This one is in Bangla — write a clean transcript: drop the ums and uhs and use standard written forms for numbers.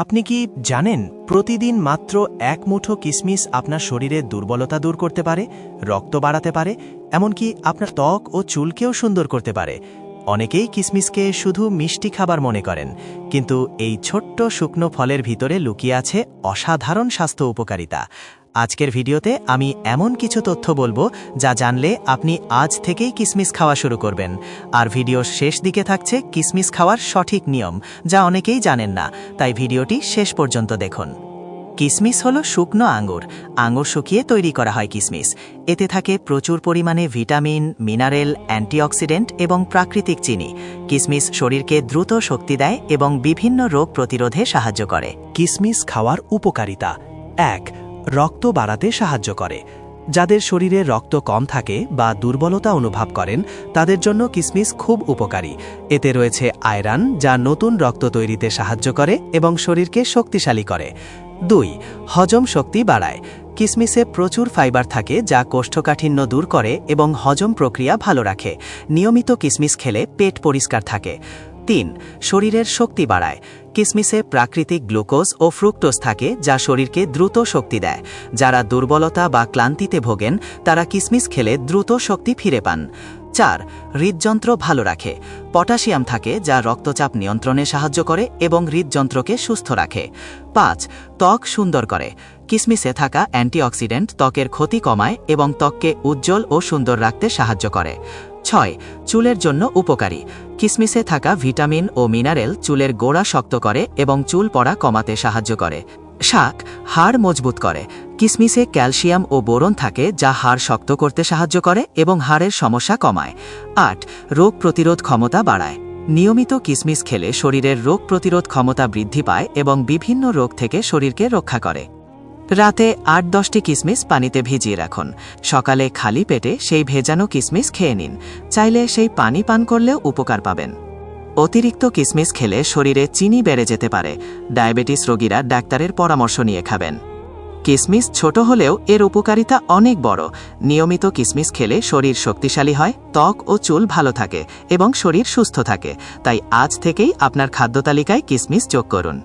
আপনি কি জানেন প্রতিদিন মাত্র এক মুঠো কিশমিশ আপনার শরীরের দুর্বলতা দূর করতে পারে, রক্ত বাড়াতে পারে, এমনকি আপনার ত্বক ও চুলকেও সুন্দর করতে পারে। অনেকেই কিশমিশকে শুধু মিষ্টি খাবার মনে করেন, কিন্তু এই ছোট্ট শুকনো ফলের ভিতরে লুকিয়ে আছে অসাধারণ স্বাস্থ্য উপকারিতা। আজকের ভিডিওতে আমি এমন কিছু তথ্য বলবো যা জানলে আপনি আজ থেকেই কিশমিশ খাওয়া শুরু করবেন। আর ভিডিওর শেষ দিকে থাকছে কিশমিশ খাওয়ার সঠিক নিয়ম, যা অনেকেই জানেন না, তাই ভিডিওটি শেষ পর্যন্ত দেখুন। কিশমিশ হলো শুকনো আঙুর। আঙুর শুকিয়ে তৈরি করা হয় কিশমিশ। এতে থাকে প্রচুর পরিমাণে ভিটামিন, মিনারেল, অ্যান্টিঅক্সিডেন্ট এবং প্রাকৃতিক চিনি। কিশমিশ শরীরকে দ্রুত শক্তি দেয় এবং বিভিন্ন রোগ প্রতিরোধে সাহায্য করে। কিশমিশ খাওয়ার উপকারিতা: ১. রক্ত বাড়াতে সাহায্য করে। যাদের শরীরে রক্ত কম থাকে বা দুর্বলতা অনুভব করেন, তাদের জন্য কিশমিশ খুব উপকারী। এতে রয়েছে আয়রন, যা নতুন রক্ত তৈরিতে সাহায্য করে এবং শরীরকে শক্তিশালী করে। ২. হজম শক্তি বাড়ায়। কিশমিশে প্রচুর ফাইবার থাকে, যা কোষ্ঠকাঠিন্য দূর করে এবং হজম প্রক্রিয়া ভালো রাখে। নিয়মিত কিশমিশ খেলে পেট পরিষ্কার থাকে। ৩. শরীরের শক্তি বাড়ায়। কিশমিশে প্রাকৃতিক গ্লুকোজ ও ফ্রুক্টোজ থাকে, যা শরীরকে দ্রুত শক্তি দেয়। যারা দুর্বলতা বা ক্লান্তিতে ভোগেন, তারা কিশমিশ খেলে দ্রুত শক্তি ফিরে পান। ৪. হৃদযন্ত্র ভালো রাখে। পটাশিয়াম থাকে, যা রক্তচাপ নিয়ন্ত্রণে সাহায্য করে এবং হৃদযন্ত্রকে সুস্থ রাখে। ৫. ত্বক সুন্দর করে। কিশমিশে থাকা অ্যান্টিঅক্সিডেন্ট ত্বকের ক্ষতি কমায় এবং ত্বককে উজ্জ্বল ও সুন্দর রাখতে সাহায্য করে। ৬. চুলের জন্য উপকারী। কিশমিশে থাকা ভিটামিন ও মিনারেল চুলের গোড়া শক্ত করে এবং চুল পড়া কমাতে সাহায্য করে। ৭. হাড় মজবুত করে। কিশমিশে ক্যালসিয়াম ও বোরন থাকে, যা হাড় শক্ত করতে সাহায্য করে এবং হাড়ের সমস্যা কমায়। ৮. রোগ প্রতিরোধ ক্ষমতা বাড়ায়। নিয়মিত কিশমিশ খেলে শরীরের রোগ প্রতিরোধ ক্ষমতা বৃদ্ধি পায় এবং বিভিন্ন রোগ থেকে শরীরকে রক্ষা করে। রাতে ৮-১০টি কিশমিশ পানিতে ভিজিয়ে রাখুন। সকালে খালি পেটে সেই ভেজানো কিশমিশ খেয়ে নিন। চাইলে সেই পানি পান করলেও উপকার পাবেন। অতিরিক্ত কিশমিশ খেলে শরীরে চিনি বেড়ে যেতে পারে। ডায়াবেটিস রোগীরা ডাক্তারের পরামর্শ নিয়ে খাবেন। কিশমিশ ছোট হলেও এর উপকারিতা অনেক বড়। নিয়মিত কিশমিশ খেলে শরীর শক্তিশালী হয়, ত্বক ও চুল ভালো থাকে এবং শরীর সুস্থ থাকে। তাই আজ থেকেই আপনার খাদ্য তালিকায় কিশমিশ যোগ করুন।